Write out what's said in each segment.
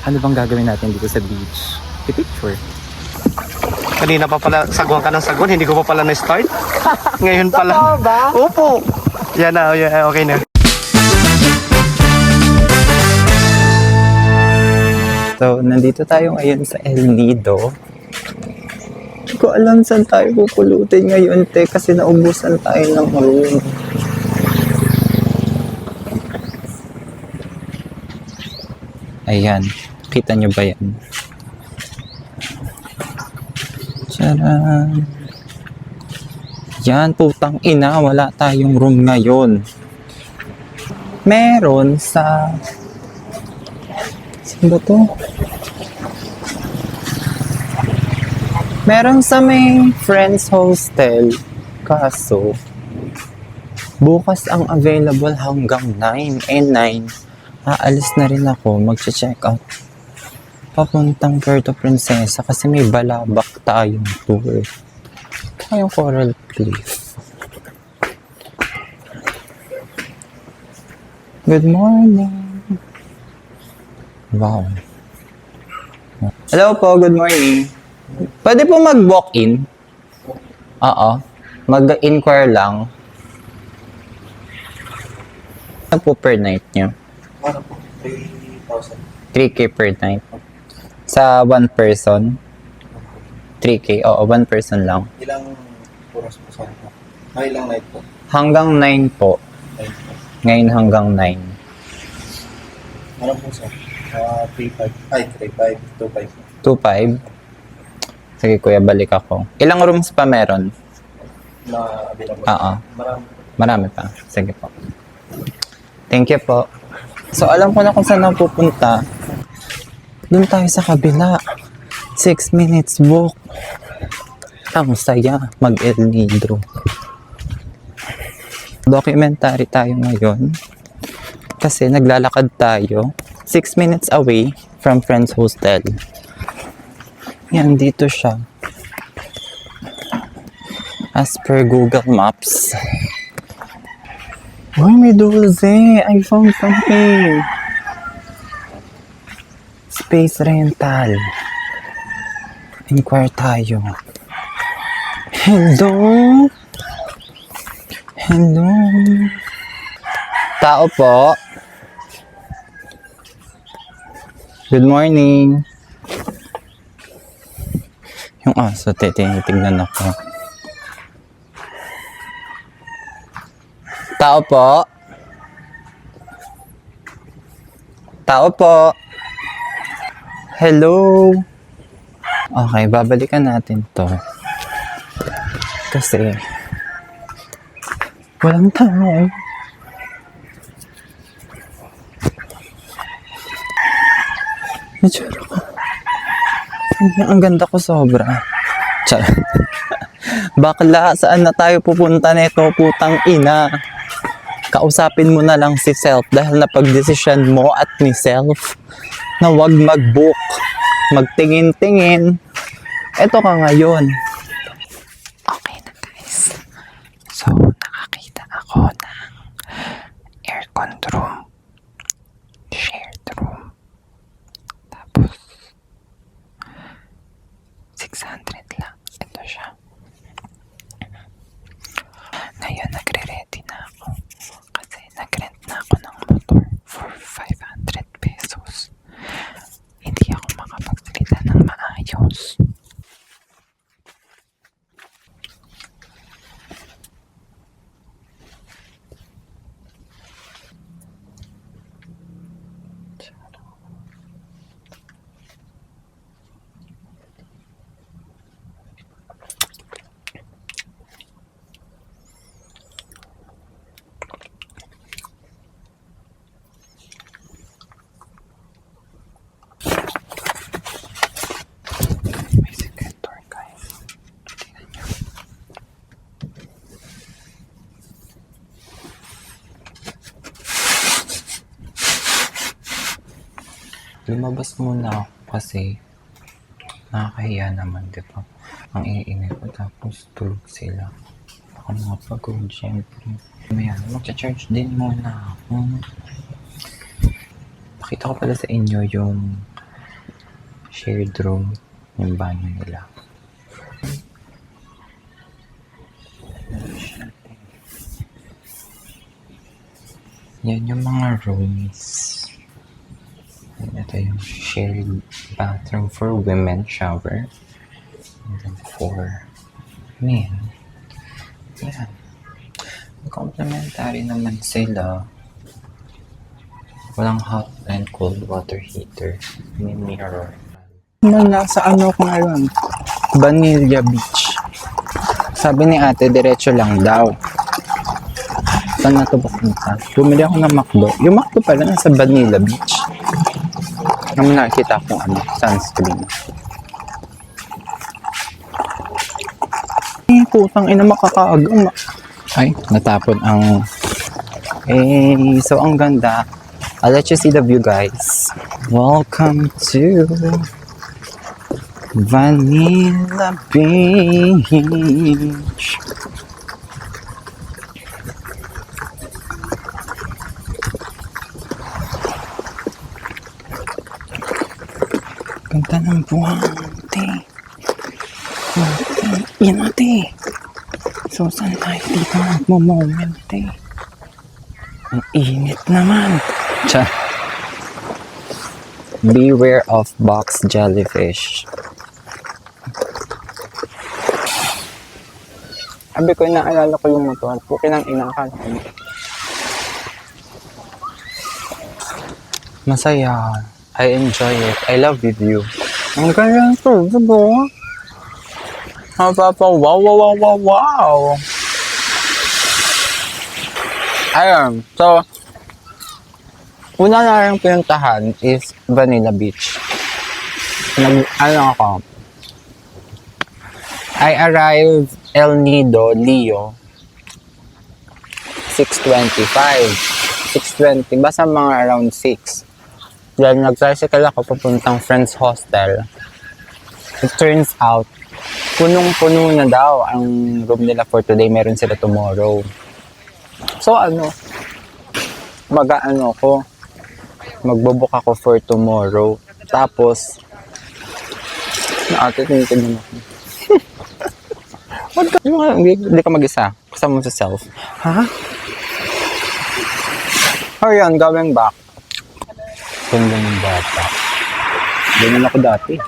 Ano bang gagawin natin dito sa beach? Picture. Kanina pa pala, sagwan ka ng sagwan, hindi ko pa pala na-start. Ngayon pala. Totoo ba? Opo. Yan na, okay na. So, nandito tayo ngayon sa El Nido. Hindi ko alam saan tayo pupulutin ngayon, te, kasi naubusan tayo ng room. Ayan. Kita nyo ba yan? Tcharan! Yan, putang ina. Wala tayong room ngayon. Meron sa... Saan ba to? Meron sa may friends hostel. Kaso, bukas ang available hanggang 9 and 9. Aalis na rin ako, mag-check out. Papuntang Puerto Princesa kasi may balabak tayong tour. Tayong Coral Cliff. Good morning. Wow. Hello po, good morning. Pwede po mag-walk-in? Oo. Mag-inquire lang. Ano po per night nyo? Ano po? 3,000. 3K per night. Sa one person? 3K? Oo, one person lang. Ilang oras po sa ito? Ilang night po? Hanggang 9 po. Night po. Ngayon hanggang 9. Ano po sir? 3,500. Ay, 3,500. 2,500. 2.5? Sige kuya, balik ako. Ilang rooms pa meron? Na available. Oo. Marami. Marami pa. Sige po. Thank you po. So, alam ko na kung saan ako pupunta. Doon tayo sa kabila. 6 minutes walk. Ang saya mag-El Nido. Documentary tayo ngayon. Kasi naglalakad tayo 6 minutes away from Friends Hostel. Yan, dito siya. As per Google Maps. Uy, may dulce! I found something! Space rental. Inquire tayo. Hello? Hello? Tao po. Good morning. Yung aso, tinitignan ako. Tao po. Tao po. Hello. Okay, babalikan natin to. Kasi walang tao. Natsura ko. Ang ganda ko sobra. Charot. Bakla, saan na tayo pupunta nito, putang ina? Kausapin mo na lang si Self dahil napag-desisyon mo at ni Self na wag mag-book. Magtingin-tingin. Eto ka ngayon. Okay na guys. So, nakakita ako ng aircon room. Shared room. Tapos, 600 lang. Ito siya. Ngayon, nagre-ready na ako. Kasi nag-rent na ako ng motor for 500 pesos. Hindi ako makapagsalita ng maayos. May second door, guys. Tingnan nyo. Lumabas muna ako kasi nakakahiya naman, di ba? Ang iingay ko tapos tulog sila. Baka mga pagod, syempre. Maya, magcha-charge din muna ako. Pakita ko pala sa inyo yung Shared room. Yung banyo nila. Yan yung mga rooms. Ito yung shared bathroom for women shower. And then for men. Yan. Complimentary naman sila. Walang hot and cold water heater. May mirror. Nasa ano ko ngayon? Vanilla Beach. Sabi ni ate, diretso lang daw. Saan na ito papunta? Bumili ako ng McDo. Yung McDo pala nasa Vanilla Beach. Ang nakikita akong sunscreen. Putang ina, makakaagang. Ay, natapon ang... so ang ganda. I'll let you see the view, guys. Welcome to Vanilla Beach. Ganda ng buwan, ate. Yan, ate. So, saan tayo dito magmo-moment, ate? Ang init naman. Tsa. Beware of box jellyfish. Sabi ko, inaalala ko yung motor. Puki ng inakala ko. Masaya. I enjoy it. I love the view. Ang ganda to, diba? Wow. Ayun. So, una na yung pinuntahan is Vanilla Beach. I arrived El Nido, Leo, 6:25. 6:20. Basta mga around 6. Dahil nag-tricycle ako papuntang friend's hostel. It turns out, punong-puno na daw ang room nila for today. Meron sila tomorrow. So magbobook ako for tomorrow. Tapos, tingin ako. Hindi ka mag-isa. Kasama mo sa self. Ha? Ayan, going back. Ganda ng bata. Ganyan ako dati.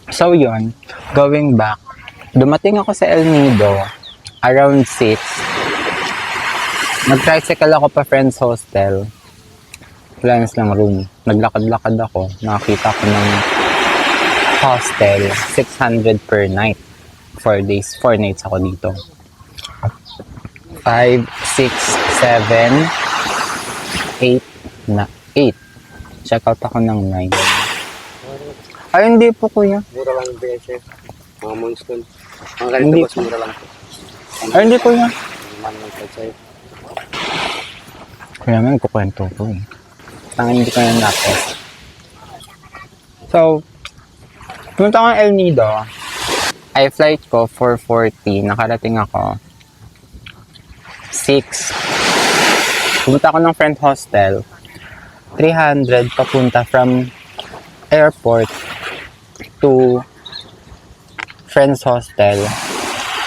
So yun, going back, dumating ako sa El Nido around 6. Nag-tricycle ako pa friend's hostel. Plans lang room. Naglakad-lakad ako. Nakakita ko ng hostel. 600 per night. 4 days, 4 nights ako dito. 5, 6, 7, 8, 8. Check out ako ng 9. Ay, hindi po, kuya. Mura lang yung presyo. Mga monster. Ang Hindi ganito po. mura lang. Ay, hindi, kuya. Manual sa'yo. Kaya naman, kukwento ko eh. Tangin hindi ko na napos. So, pumunta ko ng El Nido. Ay, flight ko 4:40. Nakarating ako 6. Pumunta ako ng friend hostel. 300 papunta from airport to friend's hostel.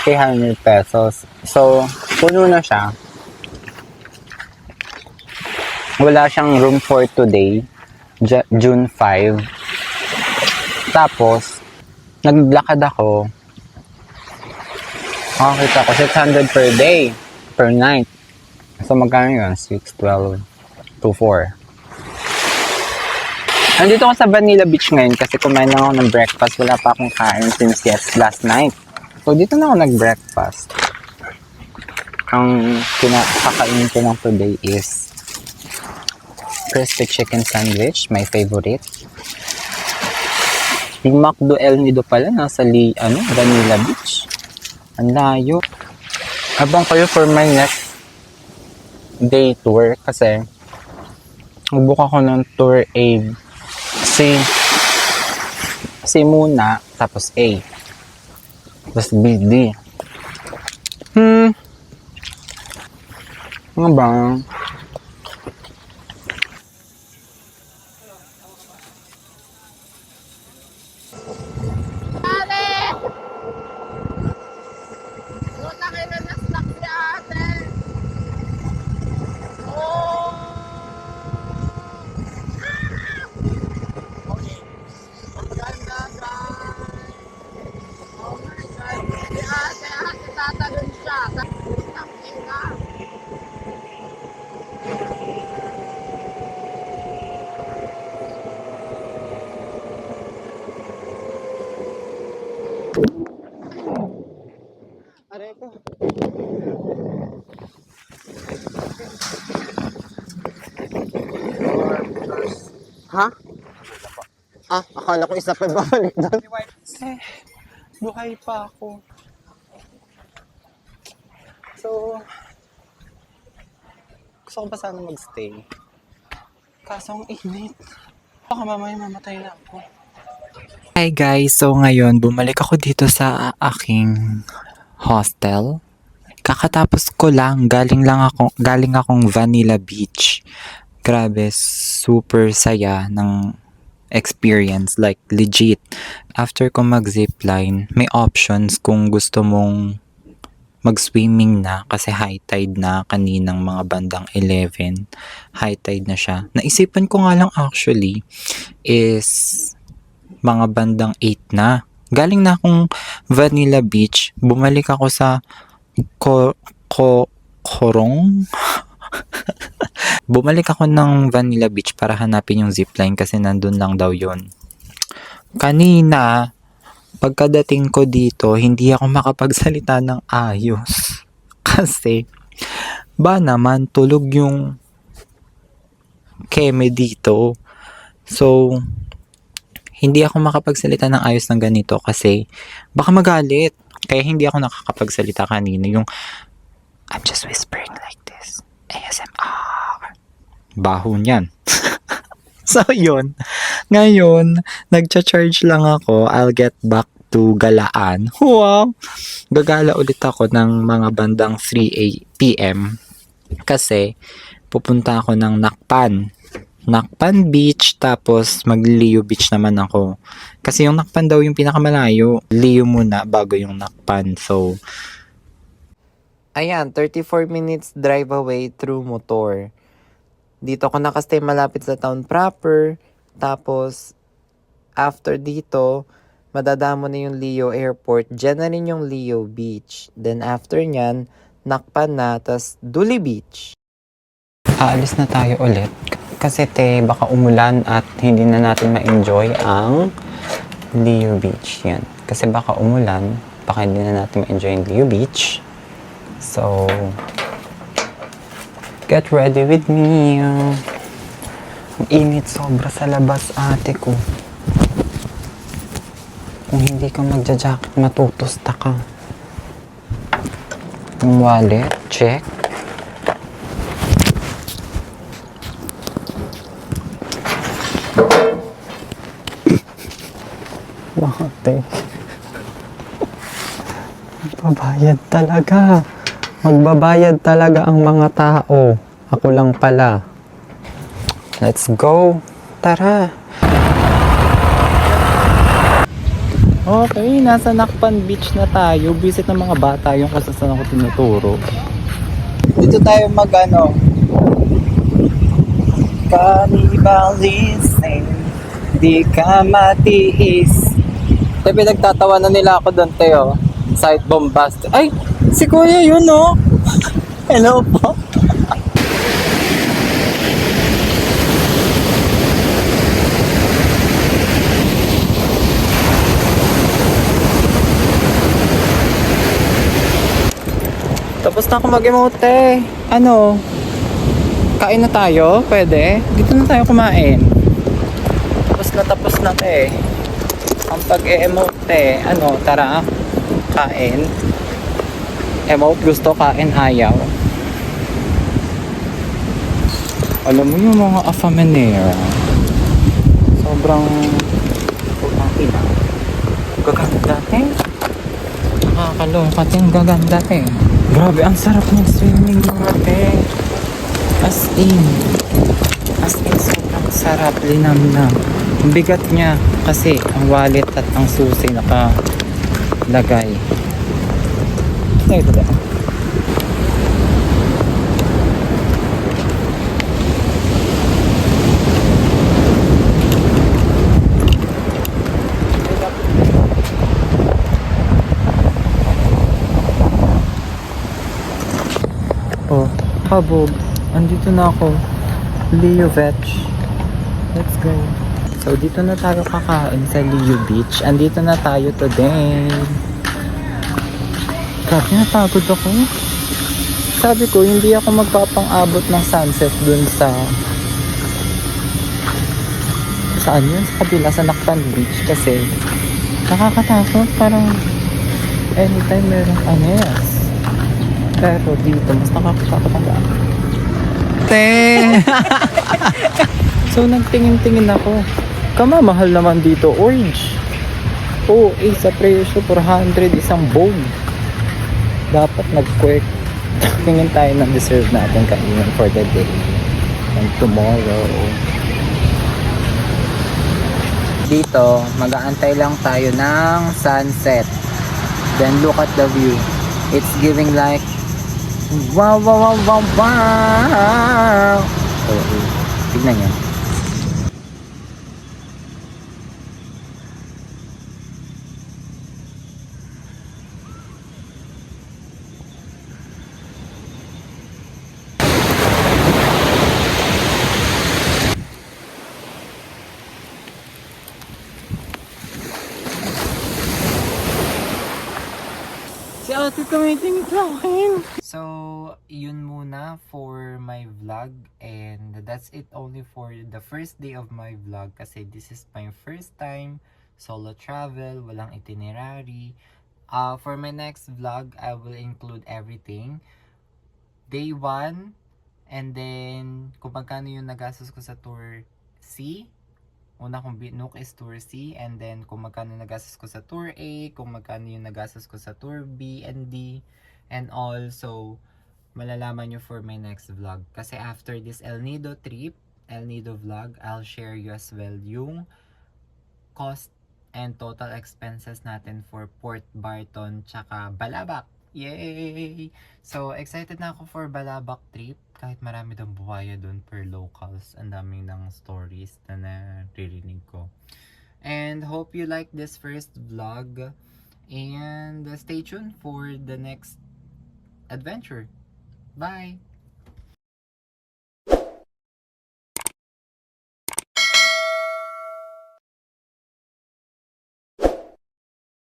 300 pesos. So, puno na siya. Wala siyang room for today. June 5. Tapos, naglakad ako. Nakakita ko 600 per day. Per night. So, magkano yun? 6, 12, 2, 4. Nandito ako sa Vanilla Beach ngayon kasi kumain lang ako ng breakfast. Wala pa akong kain since last night. So, dito na ako nag-breakfast. Ang kakainin ko lang today is crispy chicken sandwich, my favorite. Yung McDo El Nido pala, nasa Vanilla Beach. Ang layo. Abang kayo for my next day tour kasi mag-book ako ng tour A. C muna, tapos A. Tapos B, D. Ano ba? Aray ko. Ha? Ah, akala ko isa pa babalik doon. Buhay pa ako. So, gusto ko pa sana magstay. Kaso ang init. Baka mamaya mamatay na ako. Hi guys, so ngayon bumalik ako dito sa aking hostel. Kakatapos ko lang, galing akong Vanilla Beach. Grabe, super saya ng experience, like legit. After ko mag-zipline, may options kung gusto mong mag-swimming na kasi high tide na kaninang mga bandang 11. High tide na siya. Naisipan ko nga lang actually is mga bandang 8 na. Galing na akong Vanilla Beach. Bumalik ako sa Korong. Bumalik ako ng Vanilla Beach para hanapin yung zipline kasi nandun lang daw yun. Kanina, pagkadating ko dito, hindi ako makapagsalita ng ayos. Kasi, ba naman, tulog yung keme dito. So, hindi ako makapagsalita ng ayos ng ganito kasi baka magalit. Kaya hindi ako nakakapagsalita kanina. Yung, I'm just whispering like this. ASMR. Baho niyan. So, yun. Ngayon, nagcha-charge lang ako. I'll get back to Galaan. Wow! Gagala ulit ako ng mga bandang 3 p.m. Kasi, pupunta ako ng Nakpan Beach, tapos mag-Leo Beach naman ako. Kasi yung Nakpan daw yung pinakamalayo. Leo muna bago yung Nakpan. So, ayan, 34 minutes drive away through motor. Dito ako nakastay malapit sa town proper. Tapos, after dito, madadamo na yung Leo Airport. Diyan na rin yung Leo Beach. Then after nyan, Nakpan na, tas Duli Beach. Aalis na tayo ulit. Kasi baka umulan at hindi na natin ma-enjoy ang Leo Beach. Yan. Kasi baka umulan, baka hindi na natin ma-enjoy ang Leo Beach. So, get ready with me. Ang init sobra sa labas, ate ko. Kung hindi ka magja-jacket, matutusta ka. Yung wallet, check. Bakit? Magbabayad talaga. Magbabayad talaga ang mga tao. Ako lang pala. Let's go. Tara. Okay, nasa Nakpan Beach na tayo. Visit ng mga bata yung kasasan ako tinuturo. Dito tayo Cannibalism. Di ka matiis. Pinagtatawa na nila ako doon, Teo. Side bombastic. Ay, si Kuya yun, no? Hello po. Tapos na ako mag-emote. Kain na tayo? Pwede? Dito na tayo kumain. Tapos na ang pag-emote, tara, kain. Emote, gusto, kain, ayaw. Alam mo yung mga afamenera, sobrang putang ina. Gaganda, Nakakalungkat yung gaganda, Grabe, ang sarap mag-swimming mga, As in, sobrang sarap, linamnam. Ang bigat niya kasi ang wallet at ang susi nakalagay. Ito ba? Oh, habog. Andito na ako. Leo Vetch. Let's go. So, dito na tayo kakain sa Leo Beach. Andito na tayo today. Grabe, napagod ako. Sabi ko, hindi ako magpapang-abot ng sunset dun sa... Saan yun? Sa kabila, sa Nakpan Beach. Kasi, nakakatakot. Parang, anytime merong anyas. Pero dito, mas nakakatakot ang daan. So, nagtingin-tingin ako. Kamamahal naman dito, orange. Oh, sa presyo, 400 isang bowl. Dapat nag-quick. Tingin tayo ng deserve natin kainin for the day. And tomorrow. Dito, mag-aantay lang tayo ng sunset. Then look at the view. It's giving like wow, wow, wow, wow, wow. Oh, tignan nyo. Si ate tumitingin sa akin. So, yun muna for my vlog. And that's it only for the first day of my vlog. Kasi this is my first time solo travel. Walang itinerary. For my next vlog, I will include everything. Day 1. And then, kung magkano yung nagastos ko sa tour C. Una kong binook is Tour C, and then kung magkano nagastos ko sa Tour A, kung magkano yung nagastos ko sa Tour B and D, and also malalaman nyo for my next vlog. Kasi after this El Nido trip, El Nido vlog, I'll share you as well yung cost and total expenses natin for Port Barton tsaka Balabac. Yay! So, excited na ako for Balabac trip. Kahit marami daw buhaya doon per locals. Ang daming ng stories na naririnig ko. And hope you like this first vlog. And stay tuned for the next adventure. Bye!